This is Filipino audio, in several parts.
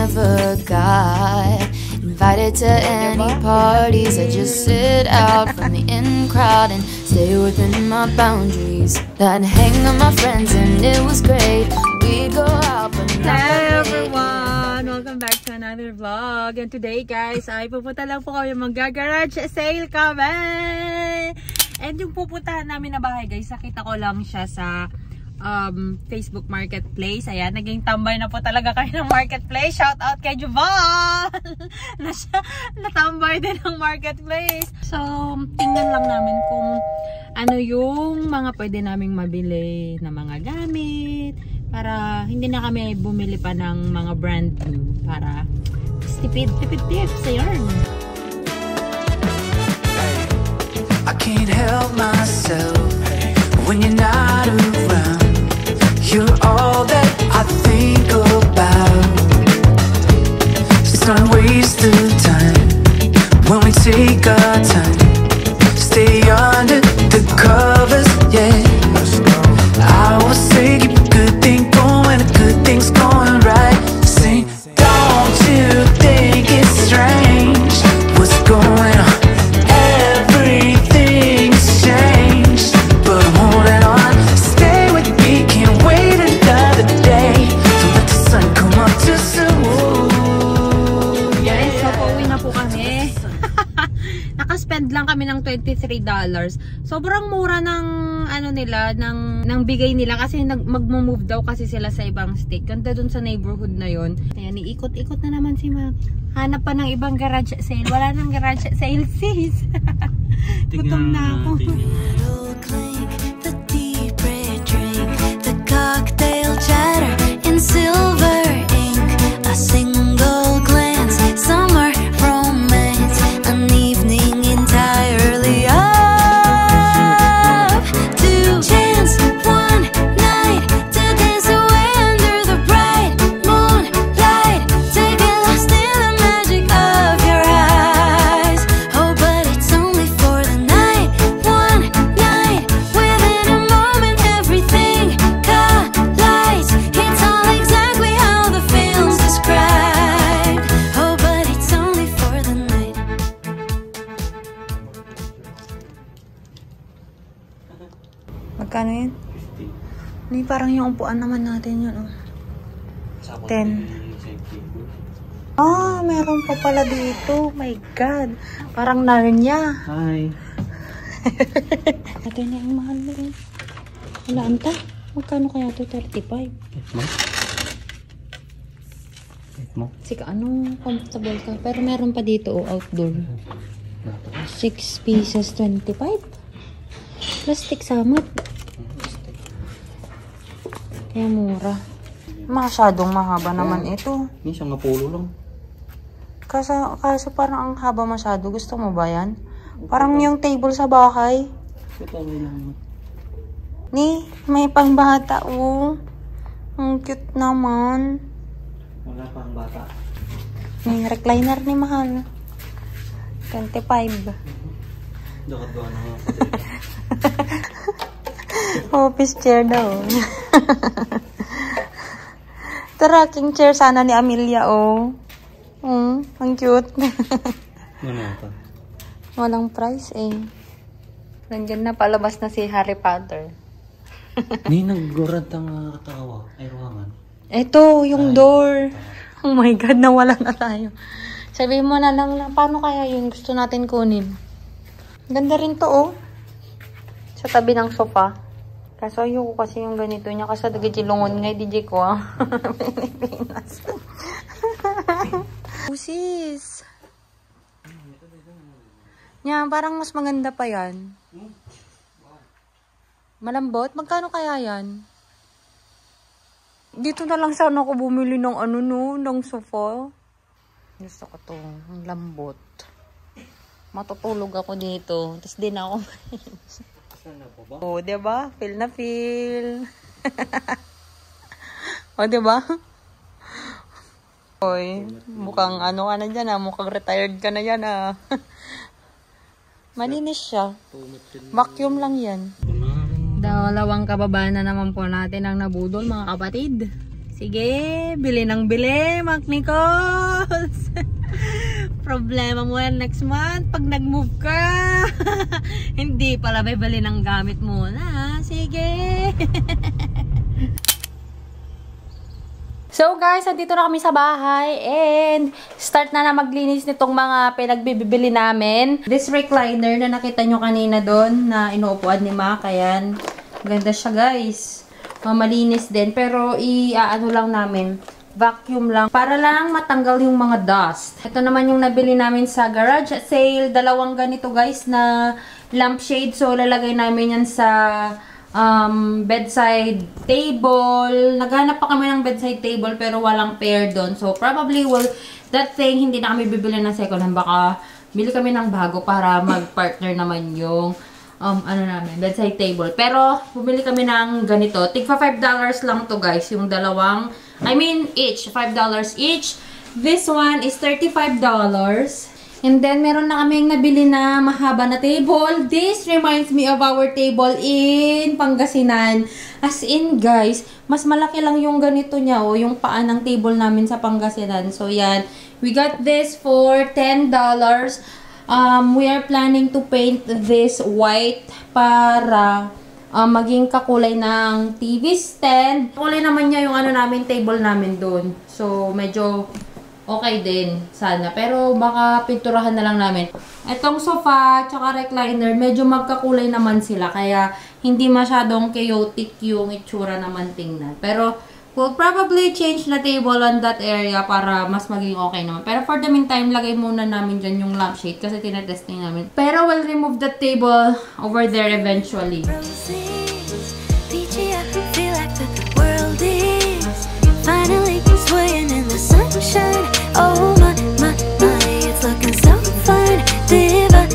never got invited to any parties. I just sit out from the in crowd and stay within my boundaries. I'd hang with my friends and it was great. We'd go out but not. Hello everyone! Welcome back to another vlog. And today guys, ay pupunta lang po kami, mag-garage sale kami! And yung pupuntahan namin na bahay guys, nakita ko lang siya sa Facebook Marketplace. Ayan, naging tambay na po talaga kayo ng Marketplace. Shout out kay Juval! Natambay din ng Marketplace. So, tingnan lang namin kung ano yung mga pwede naming mabili na mga gamit para hindi na kami bumili pa ng mga brand new para tipid sa yarn. I can't help myself when you're not around. You're all that I think about. It's not a waste of time when we take our time. Stay under the covers, yeah. I will say keep a good thing going, a good thing's going right. Say, don't you think it's strange what's going on? Everything's changed, but I'm holding on. Stay with me, can't wait another day. Don't let the sun come up too soon. Yes, so pauwi na po kami. Nakaspend lang kami ng $23. Sobrang mura ng ano nila, ng bigay nila kasi mag-move daw kasi sila sa ibang state. Ganda dun sa neighborhood na yon. Ayan, iikot-ikot na naman si Mag. Hanap pa ng ibang garage sale. Wala nang garage sale sis. Gutom na ako. The deep red drink, the cocktail chatter in silver ink, a single glance, summer romance, an evening entirely up to chance, one night to dance away under the bright moonlight, take it lost in the magic of your eyes. Oh, but it's only for the night, one night, within a moment everything collides. It's all exactly how the film's described. Oh, but it's only for the night. Magkano yun? Hindi, parang yung upuan naman natin yun. Oh. 10. Ah, meron pa pala dito. My God. Parang Narnia. Hi. Ito na yung mahal na rin. Wala, anta. Magkano kaya ito? 35. Mo? Sika, ano? Comfortable ka. Pero meron pa dito, oh, outdoor. 6 pieces, 25. Plastic samot. Kaya mura. Masyadong mahaba naman ito. Minsan nga polo lang. Kaso parang ang haba masyado. Gusto mo ba yan? Parang yung table sa bahay. Ito lang. Ni, may pangbata, oh. Ang cute naman. Wala pang bata. May recliner ni mahal. 25. Dapat ba na nga. Office chair daw. Ito rocking chair sana ni Amelia, oh. Ang cute. Ano ito? Walang price, eh. Nandiyan na, palabas na si Harry Potter. Ni naggurad ang katawa. Ay, ruangan. Ito, yung door. Oh my God, nawala na tayo. Sabihin mo na lang, paano kaya yung gusto natin kunin? Ganda rin to, oh. Sa tabi ng sofa. Kaso ayoko kasi yung ganito niya. Kasi nagigilungon nga, DJ ko, ah. Pilipinas. Oh, sis. Yan, parang mas maganda pa yan. Malambot? Magkano kaya yan? Dito na lang sana ako bumili ng ano, no? Ng sofa. Gusto ko to. Ang lambot. Matutulog ako dito. Tapos din ako. Oh, diba? Feel na feel. Oh, diba? Oy, mukhang ano ka na dyan, ah. Mukhang retired ka na yan, ah. Malinis siya. Vacuum lang yan. Dalawang kababayan na naman po natin ang nabudol, mga kapatid. Sige, bili ng bili, Mac Nichols. Problema mo yan next month pag nag-move ka. Hindi pala, may bili ng gamit muna. Sige. So guys, andito na kami sa bahay and start na maglinis nitong mga pinagbibili namin. This recliner na nakita nyo kanina doon na inuupuan ni Mac, ayan. Ganda siya guys. Malinis din pero i-ano lang namin, vacuum lang para lang matanggal yung mga dust. Ito naman yung nabili namin sa garage sale. Dalawang ganito guys na lampshade. So lalagay namin yan sa bedside table. Naghanap pa kami ng bedside table pero walang pair doon. So probably that thing hindi na kami bibili ng second hand. Baka bili kami ng bago para mag-partner naman yung bedside table. Pero bumili kami ng ganito. Tigpa $5 lang to guys. Yung dalawang, each. $5 each. This one is $35. And then, meron na kaming nabili na mahaba na table. This reminds me of our table in Pangasinan. As in, guys, mas malaki lang yung ganito niya, yung paa ng table namin sa Pangasinan. So, yan. We got this for $10. We are planning to paint this white para maging kakulay ng TV stand. Kulay naman niya yung table namin doon. So, medyo okay din, sana. Pero baka pinturahan na lang namin. Itong sofa, tsaka recliner, medyo magkakulay naman sila. Kaya, hindi masyadong chaotic yung itsura naman tingnan. Pero, we'll probably change the table on that area para mas maging okay naman. Pero for the meantime, lagay muna namin dyan yung lampshade kasi tinetesting namin. Pero we'll remove the table over there eventually. Roses, peachy, I feel like the world is finally swaying in the sunshine. Oh my, it's looking so fine, divine.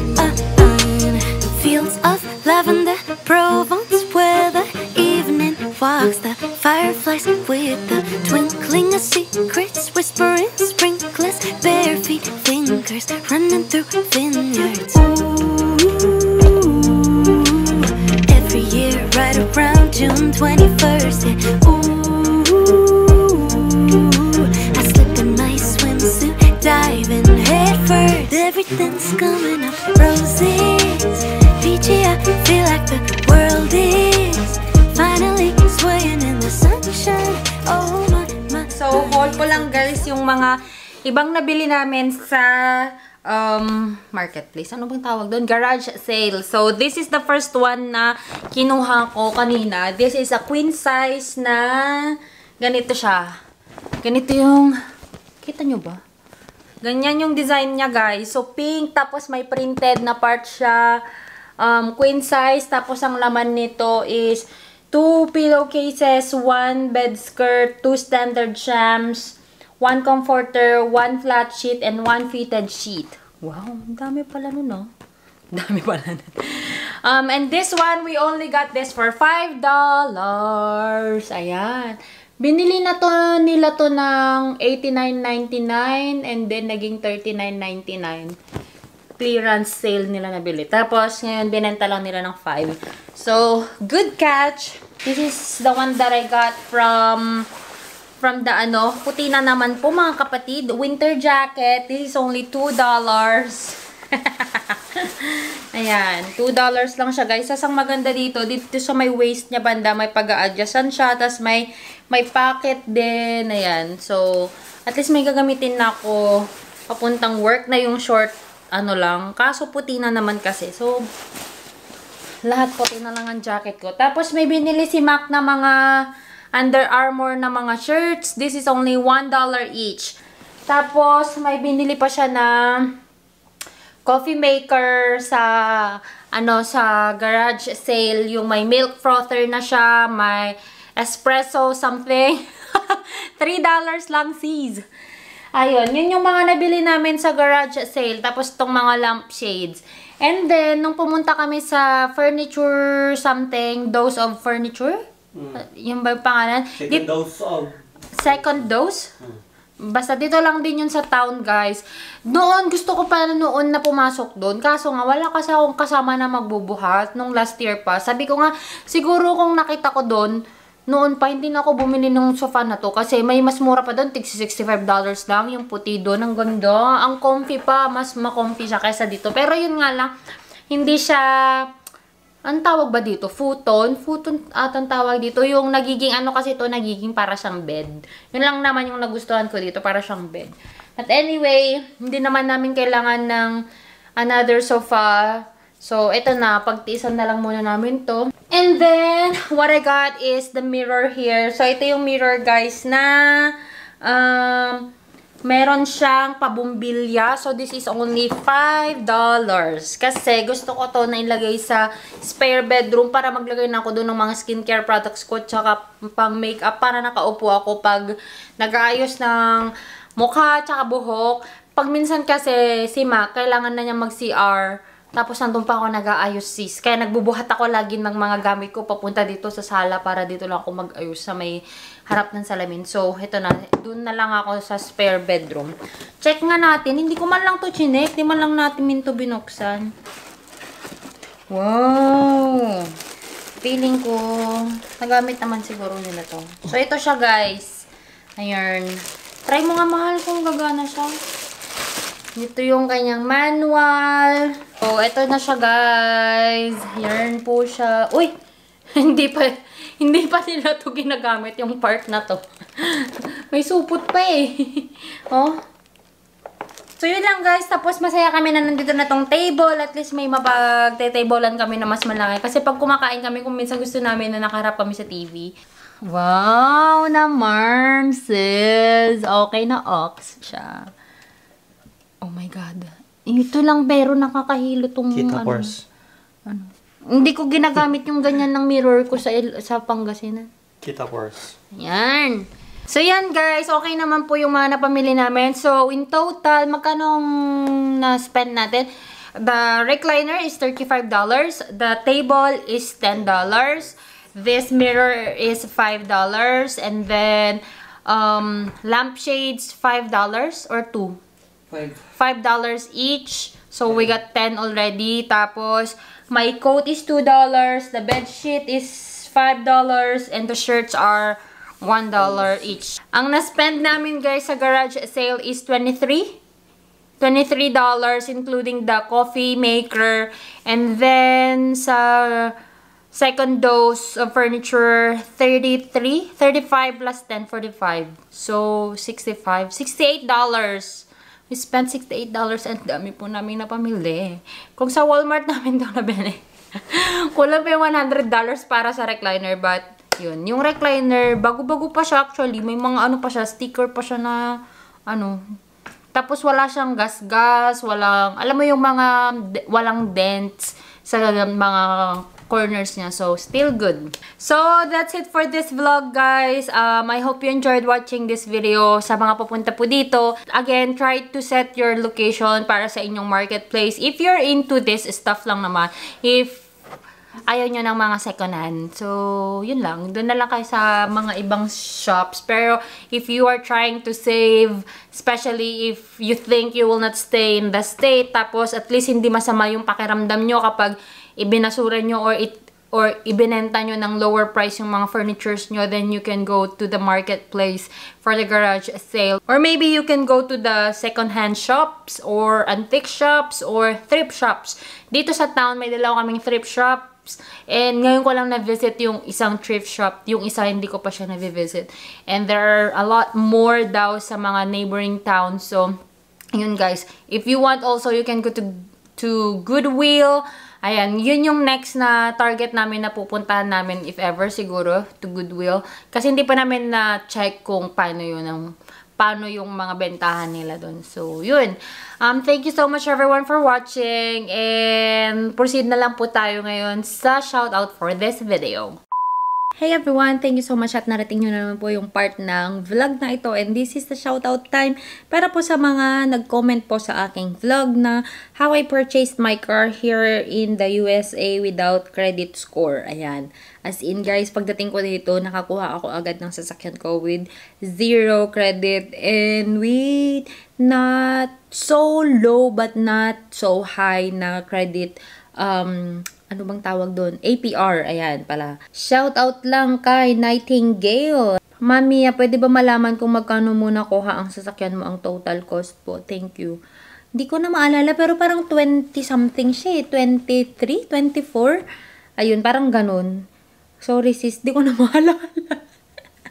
Fields of lavender, Provence weather, evening walks, the fireflies with the twinkling of secrets, whispering sprinklers, bare feet, fingers running through vineyards. Ooh, every year right around June 21st, yeah. Ooh, I slip in my swimsuit, diving head first. Everything's coming up roses, peachy. I feel like the world is finally swaying in the sunshine. Oh my. So, haul ko lang guys yung mga ibang nabili namin sa marketplace. Ano bang tawag doon? Garage sale. So, this is the first one na kinuha ko kanina. This is a queen size na ganito siya. Ganito yung, kita nyo ba? Ganyan yung design niya guys. So, pink. Tapos may printed na part siya. Queen size. Tapos ang laman nito is 2 pillowcases, 1 bed skirt, 2 standard shams, 1 comforter, 1 flat sheet, and 1 fitted sheet. Wow, ang dami pala nun, no? Dami pala nun. And this one, we only got this for $5. Ayan. Binili na to nila to ng $89.99 and then naging $39.99. Clearance sale nila nabili. Tapos, ngayon, binenta lang nila ng 5. So, good catch. This is the one that I got from the puti na naman po mga kapatid. Winter jacket. This is only $2. Ayan, $2 lang siya guys. Sasang maganda dito. Dito sa may waist niya banda, may pag-a-adjustan siya. Tapos may pocket din. Ayan. So, at least may gagamitin na ako papuntang work na yung short lang. Kaso puti na naman kasi. So, lahat puti na lang ang jacket ko. Tapos may binili si Mac na mga Under Armour na mga shirts. This is only $1 each. Tapos may binili pa siya na coffee maker sa sa garage sale. Yung may milk frother na siya, may espresso something. $3 lang sis. Ayun, yun yung mga nabili namin sa garage sale. Tapos tong mga lampshades. And then, nung pumunta kami sa furniture something, Dose of Furniture? Yung ba yung pangalan? Second dose? Basta dito lang din yun sa town, guys. Noon, gusto ko pa noon na pumasok doon. Kaso nga, wala kasi akong kasama na magbubuhat nung last year pa. Sabi ko nga, siguro kung nakita ko doon, noon pa, hindi na ako bumili ng sofa na to. Kasi may mas mura pa doon. Tig $65 lang. Yung puti doon. Ang ganda. Ang comfy pa. Mas ma-comfy siya kaysa dito. Pero yun nga lang, hindi siya... Ang tawag ba dito? Futon? Futon at ang tawag dito. Yung nagiging ano kasi ito, nagiging para siyang bed. Yun lang naman yung nagustuhan ko dito. Para siyang bed. But anyway, hindi naman namin kailangan ng another sofa. So, ito na. Pagtiisan na lang muna namin to. And then, what I got is the mirror here. So, ito yung mirror, guys, na meron siyang pabumbilya. So, this is only $5. Kasi, gusto ko to na ilagay sa spare bedroom para maglagay na ako doon ng mga skincare products ko. Tsaka, pang makeup para nakaupo ako pag nag-aayos ng mukha, tsaka buhok. Pag minsan kasi, si Mac, kailangan na niya mag-CR. Tapos, nandun pa ako nag-aayos, sis. Kaya, nagbubuhat ako lagi ng mga gamit ko papunta dito sa sala para dito lang ako mag-ayos sa may harap ng salamin. So, ito na. Doon na lang ako sa spare bedroom. Check nga natin. Hindi ko man lang to chinek. Hindi man lang natin minto binuksan. Wow! Feeling ko, nagamit naman siguro nila to. So, ito siya, guys. Ayan. Try mo nga, mahal, kung gagana siya. Ito yung kanyang manual. So, ito na siya, guys. Yarn po siya. Uy! hindi pa nila to ginagamit yung part na to. May supot pa eh. Oh. So, yun lang, guys. Tapos, masaya kami na nandito na tong table. At least, may mapagte-tablean kami na mas malaki. Kasi pag kumakain kami, kung minsan gusto namin na nakaharap kami sa TV. Wow! Naman, sis! Okay na ox siya. Oh my God. Ito lang pero nakakahilo tong Kita Force. Ano. Hindi ko ginagamit yung ganyan ng mirror ko sa Pangasinan. Kita Force. Yan. So yan guys, okay naman po yung mga napamili namin. So in total, magkano na-spend natin? The recliner is $35. The table is $10. This mirror is $5. And then lampshades $5 or $2? $5 each. So, we got 10 already. Tapos, my coat is $2. The bed sheet is $5. And the shirts are $1 each. Ang na-spend namin, guys, sa garage sale is $23 including the coffee maker. And then, sa second dose of furniture, $35 plus 10, $45. So, $68. We spent $68 and dami po namin napamili. Kung sa Walmart namin ito nabili. Kulang pa yung $100 para sa recliner. But, yun. Yung recliner, bago-bago pa siya actually. May mga ano pa siya, sticker pa siya na, ano. Tapos wala siyang gas-gas, walang, alam mo yung mga, walang dents sa mga corners niya. So, still good. So, that's it for this vlog, guys. I hope you enjoyed watching this video. Sa mga papunta po dito, again, try to set your location para sa inyong marketplace. If you're into this stuff lang naman, if ayaw nyo ng mga second hand. So, yun lang. Doon na lang kayo sa mga ibang shops. Pero, if you are trying to save, especially if you think you will not stay in the state, tapos at least hindi masama yung pakiramdam nyo kapag ibinasura nyo or ibinenta nyo ng lower price yung mga furnitures nyo, then you can go to the marketplace for the garage sale. Or maybe you can go to the second-hand shops or antique shops or thrift shops. Dito sa town, may dalawa kaming thrift shops. And ngayon ko lang na-visit yung isang thrift shop. Yung isa, hindi ko pa siya na-visit. And there are a lot more daw sa mga neighboring towns. So, yun guys. If you want also, you can go to Goodwill. Ayan, yun yung next na target namin na pupuntahan namin if ever siguro to Goodwill. Kasi hindi pa namin na-check kung paano yung mga bentahan nila doon. So, yun. Thank you so much everyone for watching. And proceed na lang po tayo ngayon sa shoutout for this video. Hey everyone! Thank you so much at narating nyo naman po yung part ng vlog na ito. And this is the shoutout time para po sa mga nag-comment po sa aking vlog na how I purchased my car here in the USA without credit score. Ayan. As in guys, pagdating ko dito, nakakuha ako agad ng sasakyan ko with 0 credit and with not so low but not so high na credit ano bang tawag doon? APR, ayan pala. Shout out lang kay Nightingale. Mami, pwede ba malaman kung magkano muna kuha ang sasakyan mo, ang total cost po? Thank you. Hindi ko na maalala, pero parang 20 something siya, 23, 24. Ayun, parang ganun. Sorry sis, di ko na maalala.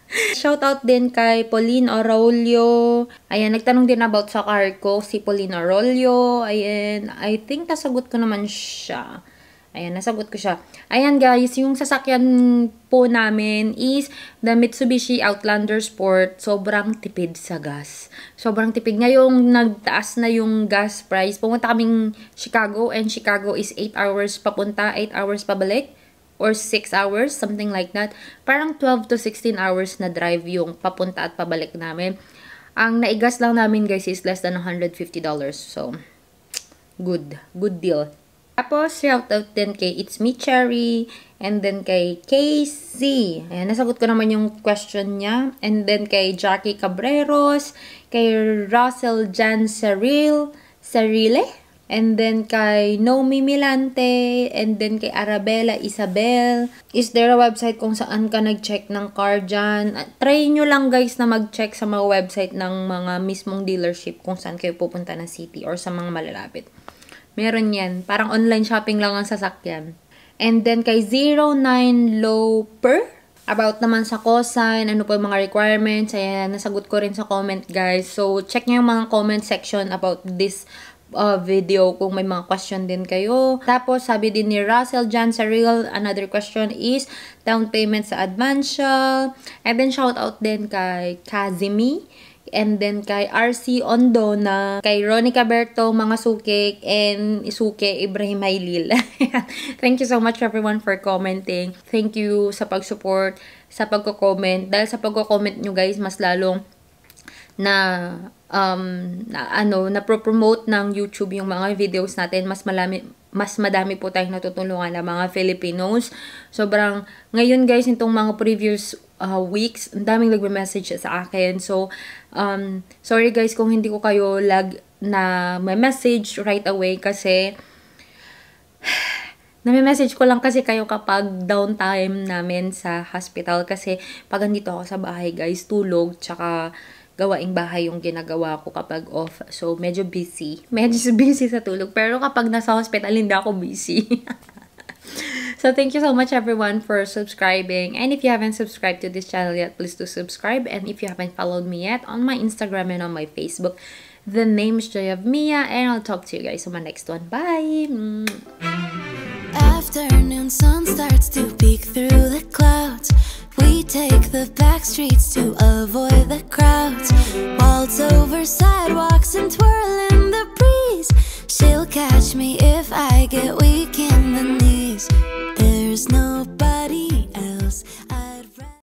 Shout out din kay Pauline Arroyo. Ayan, nagtanong din about sa car ko, si Pauline Arroyo. Ayan, I think nasagot ko naman siya. Ayan, nasagot ko siya. Ayan guys, yung sasakyan po namin is the Mitsubishi Outlander Sport. Sobrang tipid sa gas. Sobrang tipid. Ngayong nagtaas na yung gas price. Pumunta kaming Chicago and Chicago is 8 hours papunta, 8 hours pabalik. Or 6 hours, something like that. Parang 12 to 16 hours na drive yung papunta at pabalik namin. Ang naigas lang namin guys is less than $150. So, good. Good deal. Tapos, shout out din kay It's Me Cherry. And then kay KC. Ayan, nasagot ko naman yung question niya. And then kay Jackie Cabreros. Kay Russell Jan Cerile. And then kay Nomi Milante, and then kay Arabella Isabel. Is there a website kung saan ka nag-check ng car dyan? Try nyo lang guys na mag-check sa mga website ng mga mismong dealership kung saan kayo pupunta ng city or sa mga malalapit. Meron yan. Parang online shopping lang ang sasakyan. And then kay 09 Loper. About naman sa cosign, ano po yung mga requirements. Ayan, nasagot ko rin sa comment guys. So, check nyo yung mga comment section about this video kung may mga question din kayo. Tapos, sabi din ni Russell Jan Cerile, another question is down payment sa Advancial. And then, shout out din kay Kazimi. And then, kay RC Ondona. Kay Ronica Berto, mga Sukik. And Isuke Ibrahim Hailil. Thank you so much everyone for commenting. Thank you sa pag-support, sa pagko-comment. Dahil sa pagko-comment nyo guys, mas lalong na pro-promote ng YouTube yung mga videos natin. Mas madami po tayong natutulungan ng mga Filipinos. Sobrang, ngayon guys, itong mga previous weeks, ang daming nagme-message sa akin. So, sorry guys kung hindi ko kayo na may message right away kasi nami-message ko lang kasi kayo kapag downtime namin sa hospital kasi pag andito ako sa bahay guys, tulog, tsaka gawaing bahay yung ginagawa ko kapag off. So, medyo busy. Medyo busy sa tulog. Pero kapag nasa hospital, hindi ako busy. So, thank you so much everyone for subscribing. And if you haven't subscribed to this channel yet, please do subscribe. And if you haven't followed me yet on my Instagram and on my Facebook, the name is Joy of Mia. And I'll talk to you guys on my next one. Bye! Afternoon sun starts to peek through the clouds. We take the back streets to avoid the crowds. Waltz over sidewalks and twirl in the breeze. She'll catch me if I get weak in the knees. There's no